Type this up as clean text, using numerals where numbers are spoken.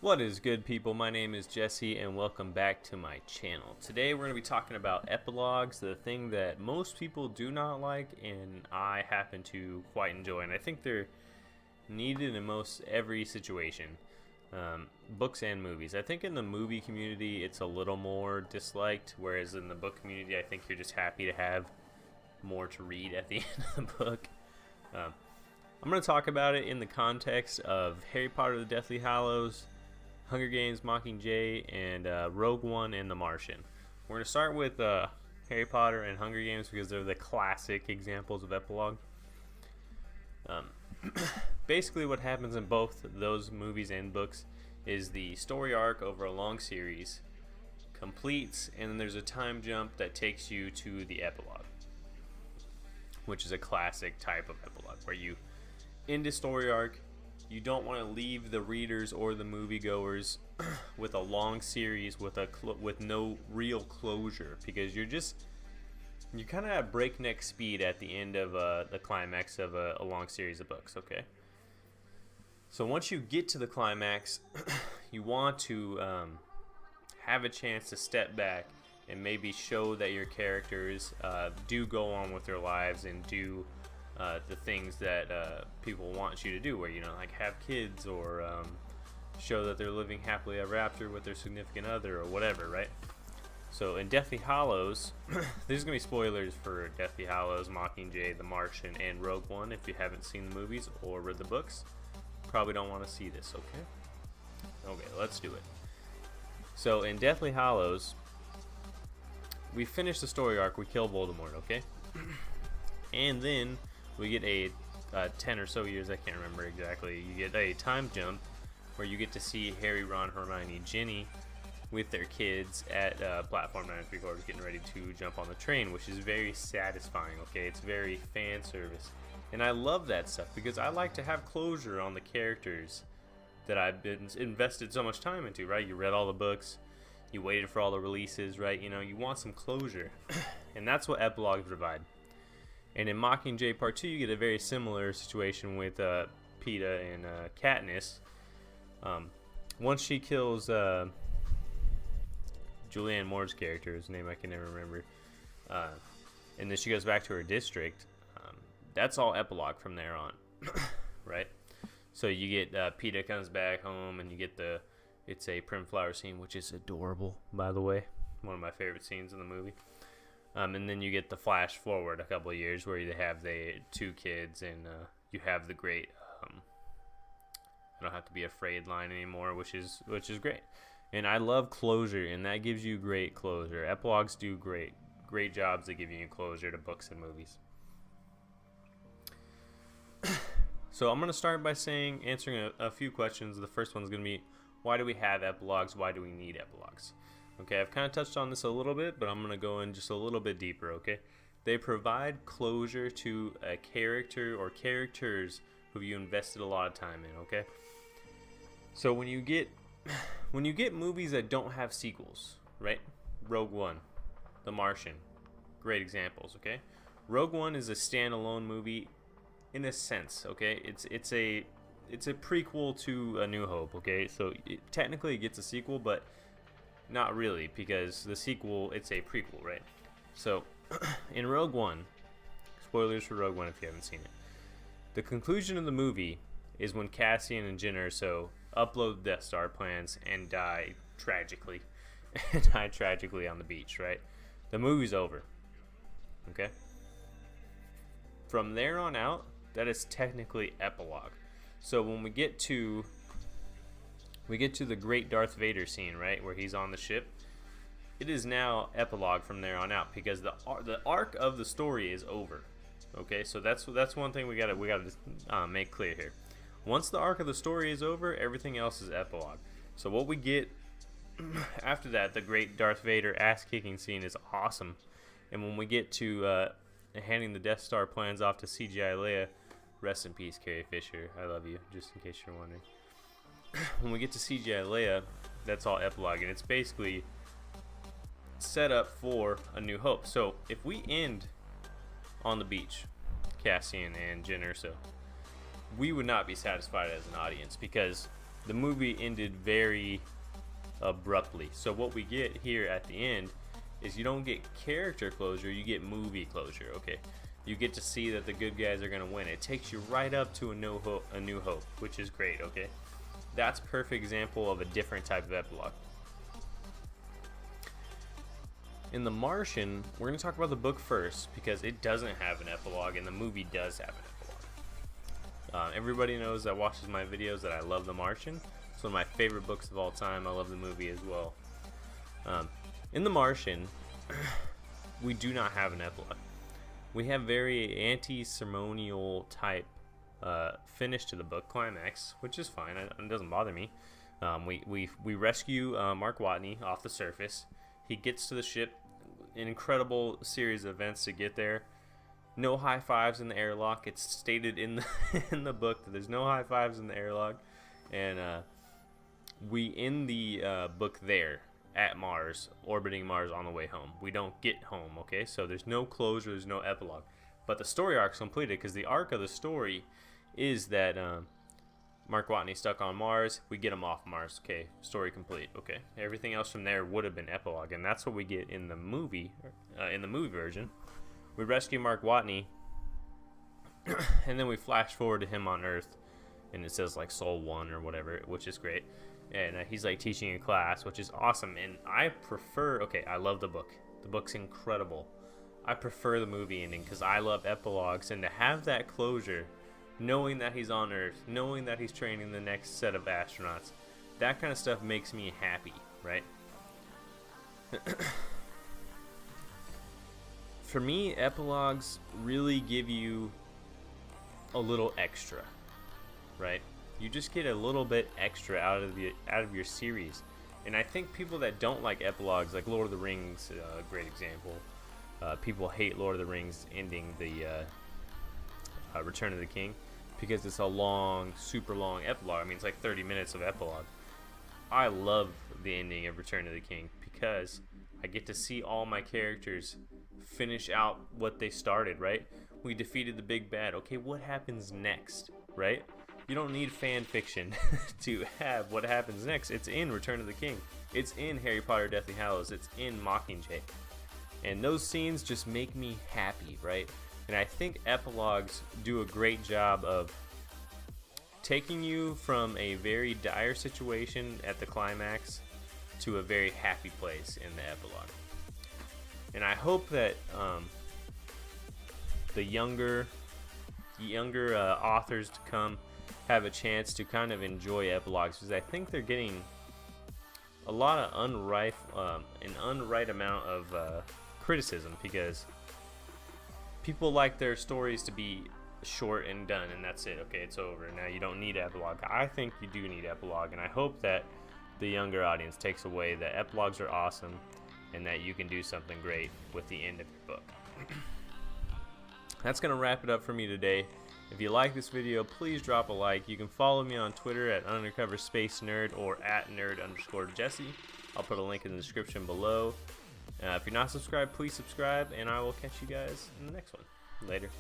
What is good, people? My name is Jesse and welcome back to my channel. Today we're going to be talking about epilogues, the thing that most people do not like and I happen to quite enjoy, and I think they're needed in most every situation, books and movies. I think in the movie community it's a little more disliked, whereas in the book community I think you're just happy to have more to read at the end of the book. I'm going to talk about it in the context of Harry Potter the Deathly Hallows, Hunger Games, Mockingjay, and Rogue One and The Martian. We're going to start with Harry Potter and Hunger Games because they're the classic examples of epilogue. Basically what happens in both those movies and books is the story arc over a long series completes, and then there's a time jump that takes you to the epilogue, which is a classic type of epilogue where you end a story arc. You don't want to leave the readers or the moviegoers with a long series with no real closure, because you're kind of at breakneck speed at the end of the climax of a long series of books. Okay, so once you get to the climax, you want to have a chance to step back and maybe show that your characters do go on with their lives and do the things that people want you to do, where like have kids or show that they're living happily ever after with their significant other or whatever, right? So in Deathly Hallows, there's gonna be spoilers for Deathly Hallows, Mockingjay, The Martian, and Rogue One. If you haven't seen the movies or read the books, probably don't want to see this. Okay, let's do it. So in Deathly Hallows, we finish the story arc. We kill Voldemort. Okay, and then we get a 10 or so years, I can't remember exactly, you get a time jump where you get to see Harry, Ron, Hermione, Ginny with their kids at platform 9 3/4 getting ready to jump on the train, which is very satisfying. Okay, it's very fan service, and I love that stuff because I like to have closure on the characters that I've been invested so much time into, right? You read all the books, you waited for all the releases, right? You want some closure, and that's what epilogues provide. And in Mockingjay Part 2, you get a very similar situation with Peeta and Katniss. Once she kills Julianne Moore's character, whose name I can never remember, and then she goes back to her district, that's all epilogue from there on, right? So you get Peeta comes back home, and you get it's a prim flower scene, which is adorable, by the way. One of my favorite scenes in the movie. And then you get the flash forward a couple of years where you have the 2 kids, and you have the great I don't have to be afraid line anymore, which is great. And I love closure, and that gives you great closure. Epilogues do great jobs at giving you closure to books and movies. So I'm going to start by answering a few questions. The first one's going to be, why do we have epilogues? Why do we need epilogues? Okay, I've kind of touched on this a little bit, but I'm going to go in just a little bit deeper, okay? They provide closure to a character or characters who you invested a lot of time in, okay? So when you get movies that don't have sequels, right? Rogue One, The Martian, great examples, okay? Rogue One is a standalone movie in a sense, okay? It's a prequel to A New Hope, okay? So technically it gets a sequel, but not really, because the sequel, it's a prequel, right? So, in Rogue One, spoilers for Rogue One if you haven't seen it, the conclusion of the movie is when Cassian and Jyn Erso upload the Death Star plans and die tragically. Die tragically on the beach, right? The movie's over. Okay? From there on out, that is technically epilogue. So when we get to the great Darth Vader scene, right, where he's on the ship, it is now epilogue from there on out, because the arc of the story is over. Okay, so that's one thing we gotta make clear here. Once the arc of the story is over, everything else is epilogue. So what we get after that, the great Darth Vader ass-kicking scene, is awesome. And when we get to handing the Death Star plans off to CGI Leia, rest in peace, Carrie Fisher, I love you, just in case you're wondering. When we get to CGI Leia, that's all epilogue, and it's basically setup for A New Hope. So if we end on the beach, Cassian and Jyn Erso, we would not be satisfied as an audience because the movie ended very abruptly. So what we get here at the end is you don't get character closure, you get movie closure. Okay, you get to see that the good guys are gonna win. It takes you right up to A New Hope, which is great. Okay, that's perfect example of a different type of epilogue. In The Martian, we're going to talk about the book first because it doesn't have an epilogue and the movie does have an epilogue. Everybody knows that watches my videos that I love The Martian. It's one of my favorite books of all time. I love the movie as well. In The Martian, we do not have an epilogue. We have very anti-ceremonial type finish to the book, climax, which is fine. It doesn't bother me. We rescue Mark Watney off the surface. He gets to the ship. An incredible series of events to get there. No high fives in the airlock. It's stated in the in the book that there's no high fives in the airlock, and we end the book there at Mars, orbiting Mars on the way home. We don't get home. Okay, so there's no closure. There's no epilogue, but the story arc's completed because the arc of the story is that Mark Watney stuck on Mars. We get him off Mars. Okay, story complete. Okay, everything else from there would have been epilogue, and that's what we get in the movie. In the movie version, we rescue Mark Watney, and then we flash forward to him on Earth, and it says like Soul 1 or whatever, which is great. And he's like teaching a class, which is awesome. And I prefer. Okay, I love the book. The book's incredible. I prefer the movie ending because I love epilogues, and to have that closure, knowing that he's on Earth, knowing that he's training the next set of astronauts, that kind of stuff makes me happy, right? For me, epilogues really give you a little extra, right? You just get a little bit extra out of your series. And I think people that don't like epilogues, like Lord of the Rings, a great example. People hate Lord of the Rings ending the Return of the King because it's a long, super long epilogue. I mean, it's like 30 minutes of epilogue. I love the ending of Return of the King because I get to see all my characters finish out what they started, right? We defeated the big bad. Okay, what happens next, right? You don't need fan fiction to have what happens next. It's in Return of the King. It's in Harry Potter Deathly Hallows. It's in Mockingjay. And those scenes just make me happy, right? And I think epilogues do a great job of taking you from a very dire situation at the climax to a very happy place in the epilogue. And I hope that the younger authors to come have a chance to kind of enjoy epilogues, because I think they're getting a lot of an unright amount of criticism, because people like their stories to be short and done, and that's it. Okay, it's over. Now you don't need epilogue. I think you do need epilogue, and I hope that the younger audience takes away that epilogues are awesome and that you can do something great with the end of your book. That's going to wrap it up for me today. If you like this video, please drop a like. You can follow me on Twitter at undercoverspacenerd or at nerd_Jesse. I'll put a link in the description below. If you're not subscribed, please subscribe, and I will catch you guys in the next one. Later.